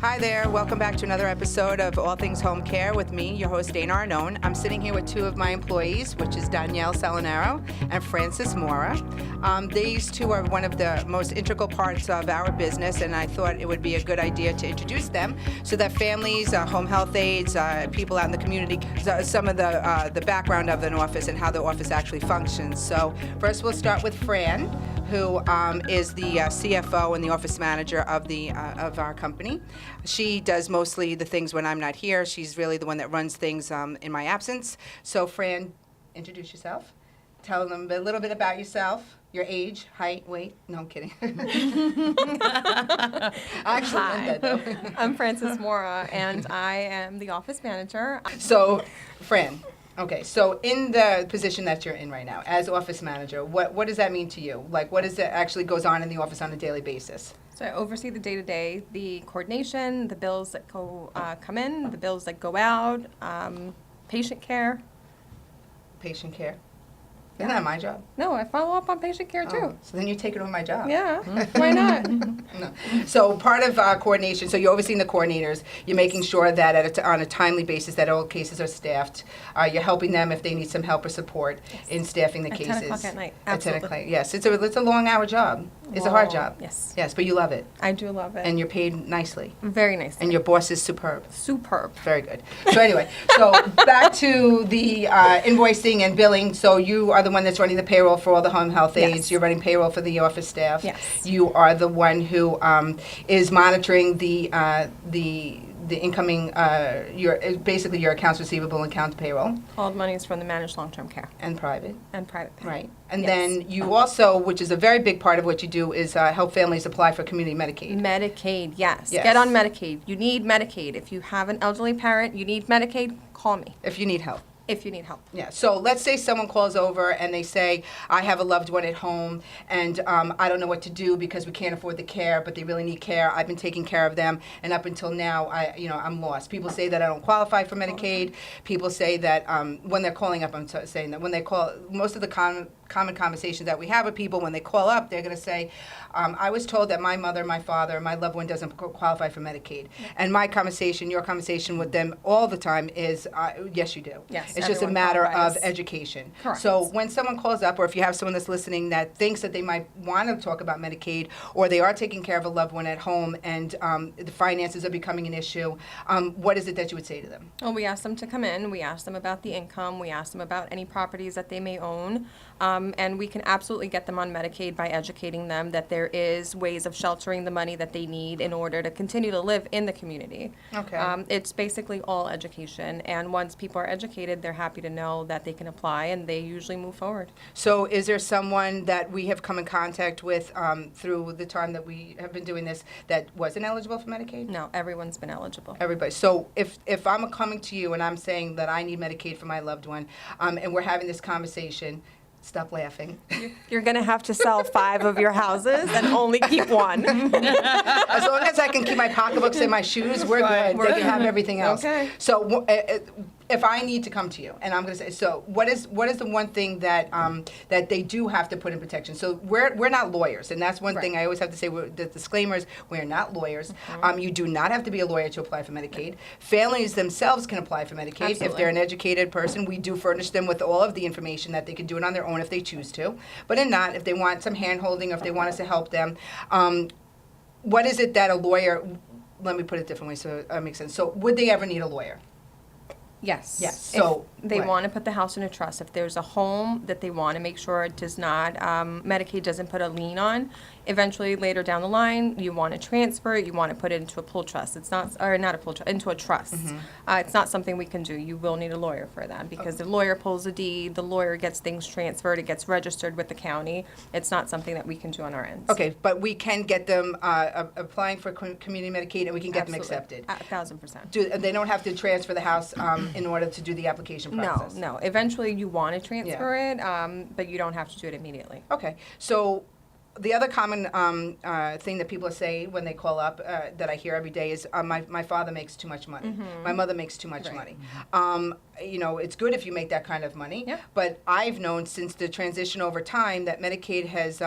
Hi there, welcome back to another episode of All Things Home Care with me, your host Dana Arnone. I'm sitting here with two of my employees, which is Donielle Galucci and Frances Maura. These two are one of the most integral parts of our business, and I thought it would be a good idea to introduce them so that families, home health aides, people out in the community, some of the background of an office and how the office actually functions. So first we'll start with Fran, who is the CFO and the office manager of our company. She does mostly the things when I'm not here. She's really the one that runs things in my absence. So Fran, introduce yourself. Tell them a little bit about yourself, your age, height, weight. No, I'm kidding. Hi, I'm Frances Maura, and I am the office manager. So, Fran, okay, so in the position that you're in right now, as office manager, what does that mean to you? Like, what is it actually goes on in the office on a daily basis? So I oversee the day-to-day, the coordination, the bills that come in, the bills that go out, patient care. Patient care. Isn't that my job? No, I follow up on patient care too. So then you're taking over my job. Yeah, why not? No. So part of coordination, so you're overseeing the coordinators, you're making sure that on a timely basis that all cases are staffed. You're helping them if they need some help or support in staffing the cases. At 10 o'clock at night, At 10 absolutely. o'clock, yes. It's a long-hour job. It's a hard job. Yes. Yes, but you love it. I do love it. And you're paid nicely. Very nice. And your boss is superb. Superb. Very good. So anyway, so back to the invoicing and billing. So you are the one that's running the payroll for all the home health aides. Yes. You're running payroll for the office staff. Yes. You are the one who is monitoring the incoming, basically your accounts receivable and accounts payroll. All the money is from the managed long-term care. And private. And private pay. Right. And Yes. then you also, which is a very big part of what you do, is help families apply for community Medicaid. Medicaid, yes. Yes. Get on Medicaid. You need Medicaid. If you have an elderly parent, you need Medicaid, call me If you need help. if you need help. Yeah, so let's say someone calls over and they say, I have a loved one at home and I don't know what to do because we can't afford the care, but they really need care. I've been taking care of them, and up until now, I'm lost. People say that I don't qualify for Medicaid. People say that when they're calling up, saying that when they call, most of the common conversations that we have with people, when they call up, they're going to say, I was told that my mother, my father, my loved one doesn't qualify for Medicaid. And my conversation, your conversation with them all the time is, yes, you do. Yes, It's just a everyone matter qualifies. of education. Correct. So when someone calls up, or if you have someone that's listening that thinks that they might want to talk about Medicaid, or they are taking care of a loved one at home and the finances are becoming an issue, what is it that you would say to them? Well, we ask them to come in. We ask them about the income. We ask them about any properties that they may own. And we can absolutely get them on Medicaid by educating them that there is ways of sheltering the money that they need in order to continue to live in the community. Okay. It's basically all education. And once people are educated, they're happy to know that they can apply, and they usually move forward. So is there someone that we have come in contact with through the time that we have been doing this that wasn't eligible for Medicaid? No, everyone's been eligible. Everybody. So if I'm coming to you and I'm saying that I need Medicaid for my loved one, and we're having this conversation, stop laughing. You're going to have to sell 5 of your houses and only keep one. As long as I can keep my pocketbooks and my shoes, we're good. They can have everything else. Okay. So if I need to come to you, and I'm going to say, so what is the one thing that that they do have to put in protection? So we're not lawyers, and that's one thing I always have to say. The disclaimer is we're not lawyers. You do not have to be a lawyer to apply for Medicaid. Families themselves can apply for Medicaid. Absolutely. If they're an educated person, we do furnish them with all of the information that they can do it on their own if they choose to. But if they want some hand-holding or if they want us to help them, what is it that a lawyer, let me put it a different way so it makes sense. So would they ever need a lawyer? Yes. Yes. So if they what? want to put the house in a trust, if there's a home that they want to make sure it does not, Medicaid doesn't put a lien on, eventually later down the line, you want to transfer it, you want to put it into a pool trust. It's not, or not a pool trust, into a trust. It's not something we can do. You will need a lawyer for that because the lawyer pulls a deed, the lawyer gets things transferred, it gets registered with the county. It's not something that we can do on our end. Okay, but we can get them applying for community Medicaid, and we can get them accepted. 1,000%. They don't have to transfer the house in order to do the application process. No. Eventually, you want to transfer it, but you don't have to do it immediately. Okay, so the other common thing that people say when they call up that I hear every day is my father makes too much money. My mother makes too much money. It's good if you make that kind of money, Yep. but I've known since the transition over time that Medicaid has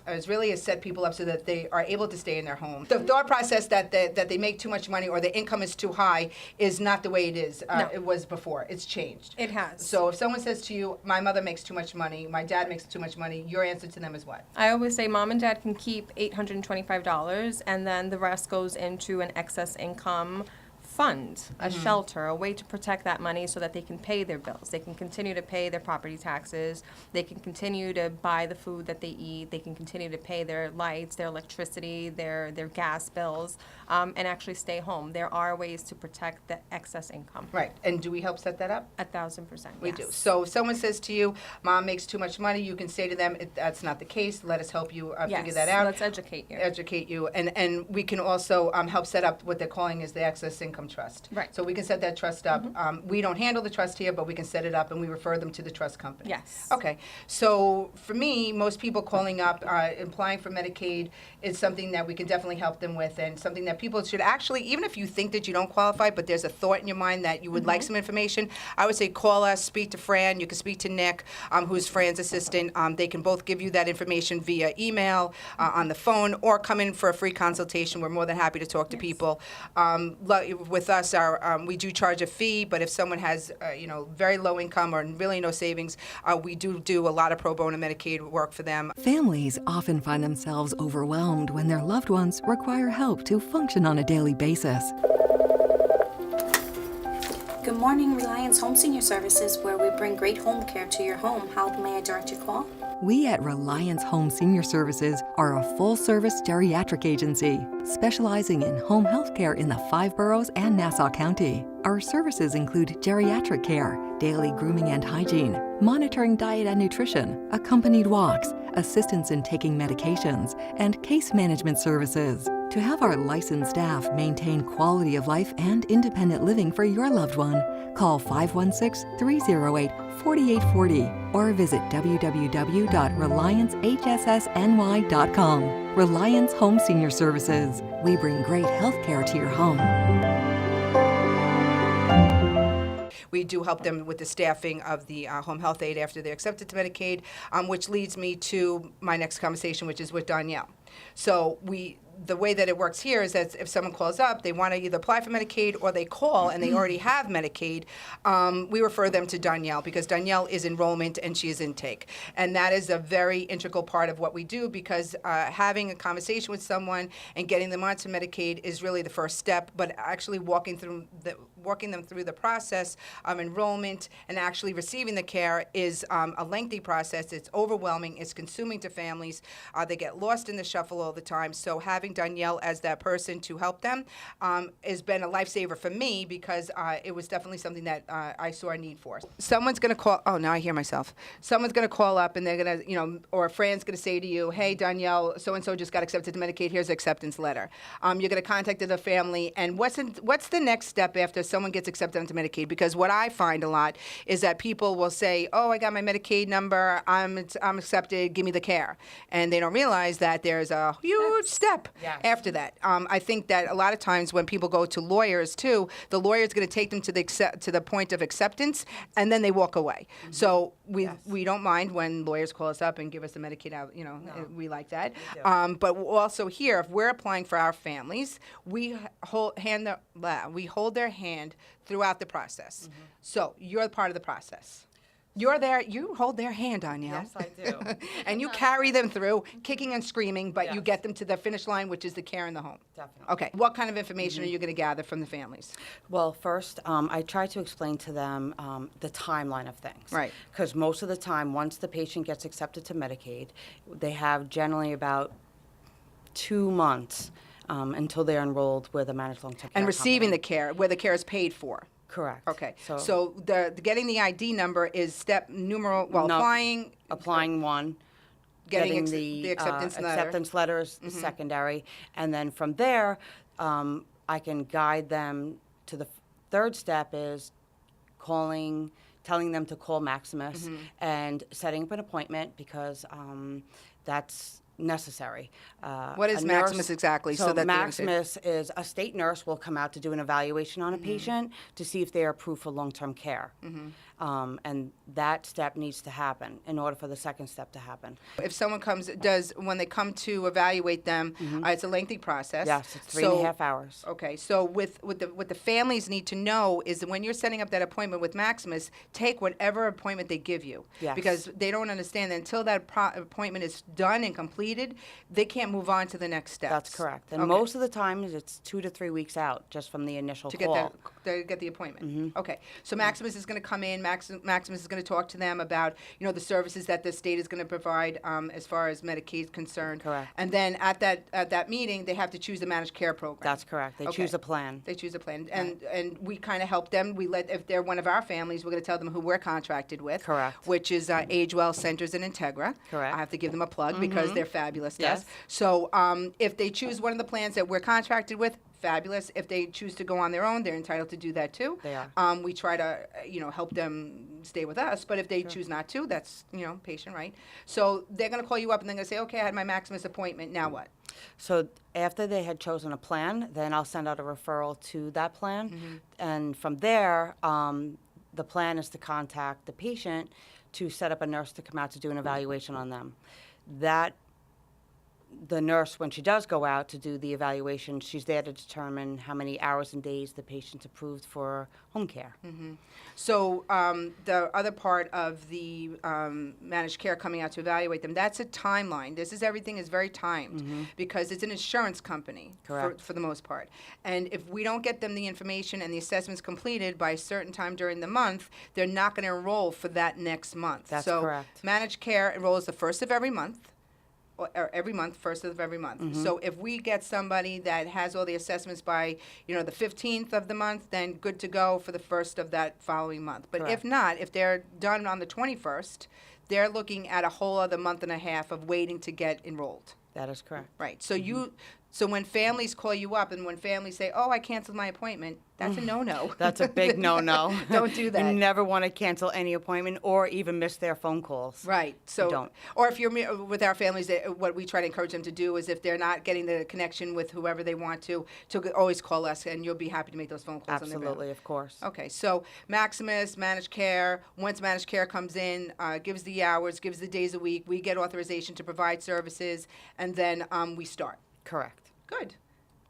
is really is set people up so that they are able to stay in their home. The thought process that they make too much money or the income is too high is not the way it is. No. It was before. It's changed. It has. So if someone says to you, my mother makes too much money, my dad makes too much money, your answer to them is what? I always say mom and dad can keep $825, and then the rest goes into an excess income fund, a shelter, a way to protect that money so that they can pay their bills. They can continue to pay their property taxes. They can continue to buy the food that they eat. They can continue to pay their lights, their electricity, their gas bills, and actually stay home. There are ways to protect the excess income. Right. And do we help set that up? 1,000%. We yes. do. So if someone says to you, mom makes too much money, you can say to them, that's not the case. Let us help you figure Yes, that out. let's educate you. Educate you. And we can also help set up what they're calling is the excess income trust. Right. So we can set that trust up. We don't handle the trust here, but we can set it up and we refer them to the trust company. Yes. Okay. So for me, most people calling up, applying for Medicaid is something that we can definitely help them with, and something that people should actually, even if you think that you don't qualify, but there's a thought in your mind that you would like some information, I would say call us, speak to Fran. You can speak to Nick, who's Fran's assistant. They can both give you that information via email, on the phone, or come in for a free consultation. We're more than happy to talk to people. With us, we do charge a fee, but if someone has, very low income or really no savings, we do a lot of pro bono Medicaid work for them. Families often find themselves overwhelmed when their loved ones require help to function on a daily basis. Good morning, Reliance Home Senior Services, where we bring great home care to your home. How may I direct your call? We at Reliance Home Senior Services are a full-service geriatric agency specializing in home health care in the 5 boroughs and Nassau County. Our services include geriatric care, daily grooming and hygiene, monitoring diet and nutrition, accompanied walks, assistance in taking medications, and case management services. To have our licensed staff maintain quality of life and independent living for your loved one, call 516-308-4840 or visit www.reliancehssny.com. Reliance Home Senior Services. We bring great health care to your home. We do help them with the staffing of the home health aide after they're accepted to Medicaid, which leads me to my next conversation, which is with Donielle. So the way that it works here is that if someone calls up, they want to either apply for Medicaid or they call and they already have Medicaid, we refer them to Donielle because Donielle is enrollment and she is intake. And that is a very integral part of what we do because having a conversation with someone and getting them onto Medicaid is really the first step, but actually walking them through the process of enrollment and actually receiving the care is a lengthy process. It's overwhelming. It's consuming to families. They get lost in the shuffle all the time. So having Donielle as that person to help them has been a lifesaver for me because it was definitely something that I saw a need for. Someone's going to call. Oh, now I hear myself. Someone's going to call up and they're going to, or a friend's going to say to you, hey, Donielle, so-and-so just got accepted to Medicaid. Here's an acceptance letter. You're going to contact the family. And what's the next step after someone gets accepted onto Medicaid? Because what I find a lot is that people will say, oh, I got my Medicaid number. I'm accepted. Give me the care. And they don't realize that there's a huge step after that. I think that a lot of times when people go to lawyers too, the lawyer's going to take them to the point of acceptance, and then they walk away. Mm-hmm. So we don't mind when lawyers call us up and give us the Medicaid out. We like that. But also here, if we're applying for our families, we hold their hand throughout the process. Mm-hmm. So you're part of the process. You're there. You hold their hand, Donielle. Yes, I do. And you carry them through, kicking and screaming, but you get them to the finish line, which is the care in the home. Definitely. Okay. What kind of information are you going to gather from the families? Well, first, I try to explain to them the timeline of things. Right. Because most of the time, once the patient gets accepted to Medicaid, they have generally about 2 months until they're enrolled with a managed long-term care And receiving company. the care, where the care is paid for. Correct. Okay. So the getting the ID number is step numeral, applying one, getting the acceptance letter. Acceptance letters, secondary, and then from there, I can guide them to the third step is telling them to call Maximus and setting up an appointment because that's necessary. What is Maximus exactly? So that Maximus is a state nurse will come out to do an evaluation on a patient to see if they are approved for long-term care. And that step needs to happen in order for the second step to happen. If someone when they come to evaluate them, it's a lengthy process. Yes, it's 3.5 hours. Okay, so what the families need to know is that when you're setting up that appointment with Maximus, take whatever appointment they give you. Yes. Because they don't understand that until that appointment is done and completed, they can't move on to the next steps. That's correct. And Okay. most of the time, it's 2 to 3 weeks out just from the initial call. To get the appointment. Okay, so Maximus is going to come in. Maximus is going to talk to them about the services that the state is going to provide as far as Medicaid is concerned. Correct. And then at that meeting, they have to choose the managed care program. That's correct. They choose a plan. They choose a plan, and we kind of help them. If they're one of our families, we're going to tell them who we're contracted with. Correct. Which is Age Well Centers in Integra. Correct. I have to give them a plug because they're fabulous to us. Yes. So if they choose one of the plans that we're contracted with, fabulous. If they choose to go on their own, they're entitled to do that too. They are. We try to help them stay with us, but if they choose not to, that's patient right. So they're going to call you up and they're going to say, okay, I had my Maximus appointment. Now what? So after they had chosen a plan, then I'll send out a referral to that plan. And from there, the plan is to contact the patient to set up a nurse to come out to do an evaluation on them. The nurse, when she does go out to do the evaluation, she's there to determine how many hours and days the patient's approved for home care. So the other part of the managed care coming out to evaluate them, that's a timeline. Everything is very timed because it's an insurance company. Correct. For the most part. And if we don't get them the information and the assessments completed by a certain time during the month, they're not going to enroll for that next month. That's so correct. Managed care enrolls the first of every month. Or every month, first of every month. So if we get somebody that has all the assessments by, the 15th of the month, then good to go for the first of that following month. But Correct. if not, if they're done on the 21st, they're looking at a whole other month and a half of waiting to get enrolled. That is correct. Right. So when families call you up and when families say, "Oh, I canceled my appointment," that's a no-no. That's a big no-no. Don't do that. You never want to cancel any appointment or even miss their phone calls. Right. So, don't. Or if you're with our families, what we try to encourage them to do is if they're not getting the connection with whoever they want to always call us, and you'll be happy to make those phone calls on their behalf. Absolutely, of course. Okay, so Maximus, managed care, once managed care comes in, gives the hours, gives the days a week, we get authorization to provide services, and then we start. Correct. Good.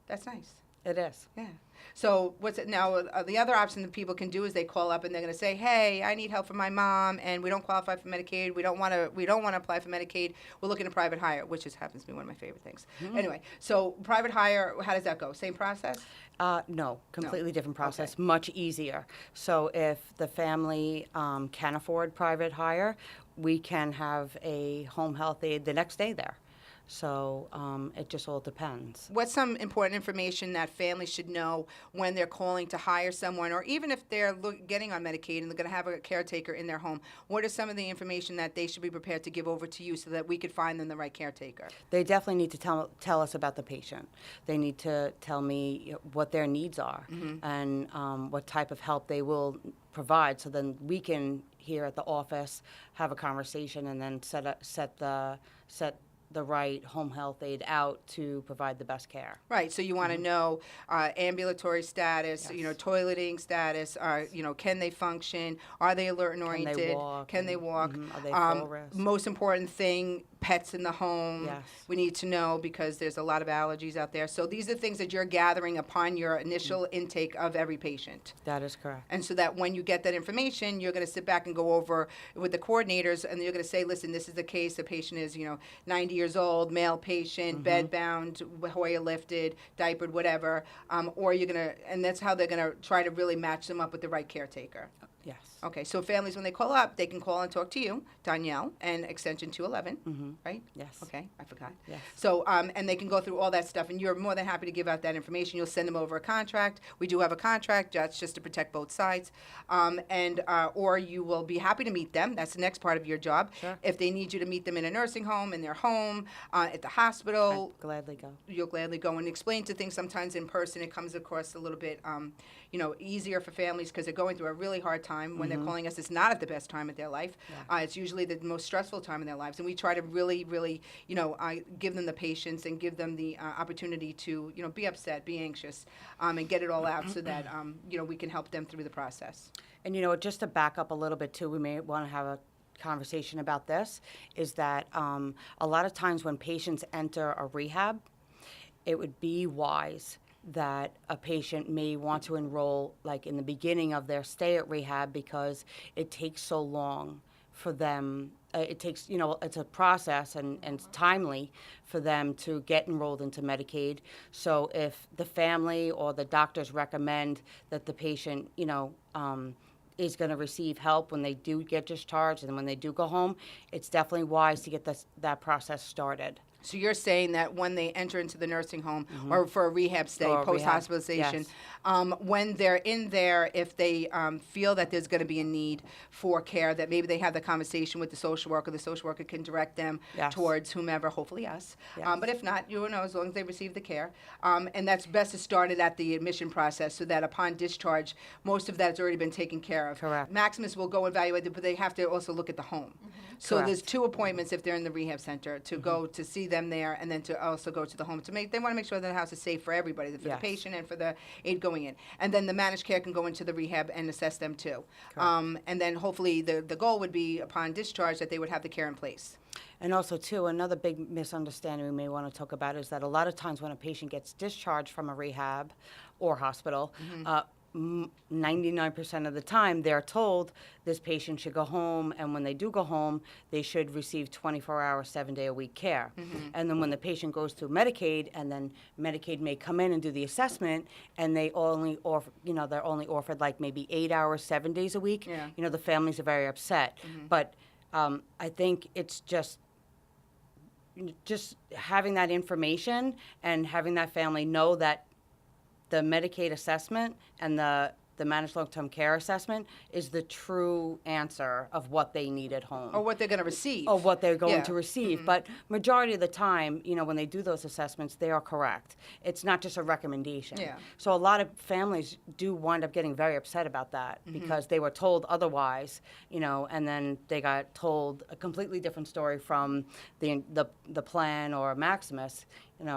That's nice. It is. Yeah. So what's it now? The other option that people can do is they call up and they're going to say, "Hey, I need help for my mom, and we don't qualify for Medicaid. We don't want to apply for Medicaid. We're looking at private hire," which happens to be one of my favorite things. Anyway, so private hire, how does that go? Same process? No, completely different process, much easier. So if the family can afford private hire, we can have a home health aide the next day there. So it just all depends. What's some important information that families should know when they're calling to hire someone, or even if they're getting on Medicaid and they're going to have a caretaker in their home? What is some of the information that they should be prepared to give over to you so that we could find them the right caretaker? They definitely need to tell us about the patient. They need to tell me what their needs are and what type of help they will provide, so then we can, here at the office, have a conversation and then set the right home health aide out to provide the best care. Right. So you want to know ambulatory status, Yes. Toileting status. Can they function? Are they alert and Can they oriented? walk? Can they walk? Are they full risk? Most important thing, pets in the home. Yes. We need to know because there's a lot of allergies out there. So these are things that you're gathering upon your initial intake of every patient. That is correct. And so that when you get that information, you're going to sit back and go over with the coordinators, and you're going to say, listen, this is the case. The patient is, 90 years old, male patient, bed-bound, Hoyer lifted, diapered, whatever. Or you're going to, and that's how they're going to try to really match them up with the right caretaker. Yes. Okay, so families, when they call up, they can call and talk to you, Donielle, and extension 211, right? Yes. Okay, I forgot. Yes. So, and they can go through all that stuff, and you're more than happy to give out that information. You'll send them over a contract. We do have a contract. That's just to protect both sides. Or you will be happy to meet them. That's the next part of your job. Sure. If they need you to meet them in a nursing home, in their home, at the hospital, I'd gladly go. you'll gladly go and explain to things. Sometimes in person, it comes across a little bit, easier for families because they're going through a really hard time when they're calling us, it's not at the best time of their life. It's usually the most stressful time in their lives, and we try to really, really, give them the patience and give them the opportunity to, be upset, be anxious, and get it all out so that, we can help them through the process. And, just to back up a little bit, too, we may want to have a conversation about this, is that a lot of times when patients enter a rehab, it would be wise that a patient may want to enroll like in the beginning of their stay at rehab, because it takes so long for them. It takes, it's a process and it's timely for them to get enrolled into Medicaid. So if the family or the doctors recommend that the patient, is going to receive help when they do get discharged and when they do go home, it's definitely wise to get that process started. So you're saying that when they enter into the nursing home or for a rehab stay, Or a post-hospitalization, when they're in there, if they feel that there's going to be a need for care, that maybe they have the conversation with the social worker can direct them towards whomever, hopefully us. But if not, as long as they receive the care. And that's best to start it at the admission process so that upon discharge, most of that has already been taken care of. Correct. Maximus will go evaluate it, but they have to also look at the home. So Correct. there's 2 appointments if they're in the rehab center to go to see them there, and then to also go to the home they want to make sure that the house is safe for everybody, for the patient and for the aide going in. And then the managed care can go into the rehab and assess them too. And then hopefully the goal would be upon discharge that they would have the care in place. And also, too, another big misunderstanding we may want to talk about is that a lot of times when a patient gets discharged from a rehab or hospital, 99% of the time they're told this patient should go home, and when they do go home, they should receive 24-hour, 7-day-a-week care. And then when the patient goes to Medicaid, and then Medicaid may come in and do the assessment, and they only offer, they're only offered like maybe 8 hours, 7 days a week. The families are very upset. But I think it's just having that information and having that family know that the Medicaid assessment and the managed long-term care assessment is the true answer of what they need at home. Or what they're going to receive. Or what they're going to receive. But majority of the time, when they do those assessments, they are correct. It's not just a recommendation. So a lot of families do wind up getting very upset about that because they were told otherwise, and then they got told a completely different story from the plan or Maximus.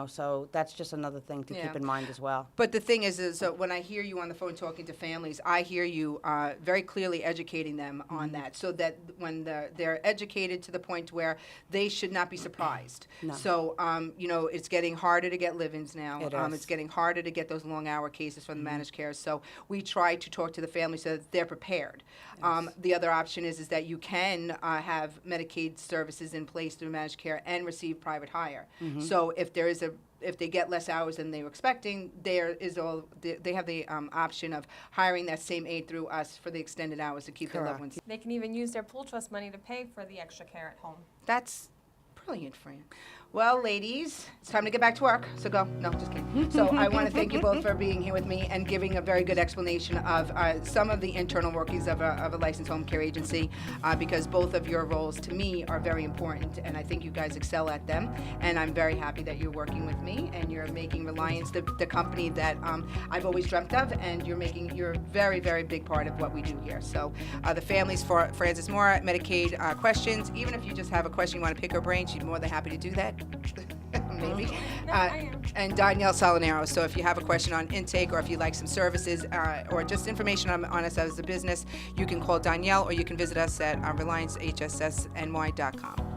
So that's just another thing to keep in mind as well. But the thing is when I hear you on the phone talking to families, I hear you very clearly educating them on that, so that when they're educated to the point where they should not be surprised. No. So, it's getting harder to get live-ins now. It is. It's getting harder to get those long-hour cases from the managed care. So we try to talk to the family so that they're prepared. The other option is that you can have Medicaid services in place through managed care and receive private hire. So if they get less hours than they were expecting, they have the option of hiring that same aide through us for the extended hours to keep their loved ones. They can even use their pool trust money to pay for the extra care at home. That's brilliant, Fran. Well, ladies, it's time to get back to work. So go. No, just kidding. So I want to thank you both for being here with me and giving a very good explanation of some of the internal workings of a licensed home care agency, because both of your roles to me are very important, and I think you guys excel at them. And I'm very happy that you're working with me and you're making Reliance the company that I've always dreamt of, and you're a very, very big part of what we do here. So the families for Frances Maura, Medicaid questions, even if you just have a question you want to pick her brain, she's more than happy to do that. Maybe. And Donielle Galucci. So if you have a question on intake, or if you like some services, or just information on us as a business, you can call Donielle, or you can visit us at RelianceHSSNY.com.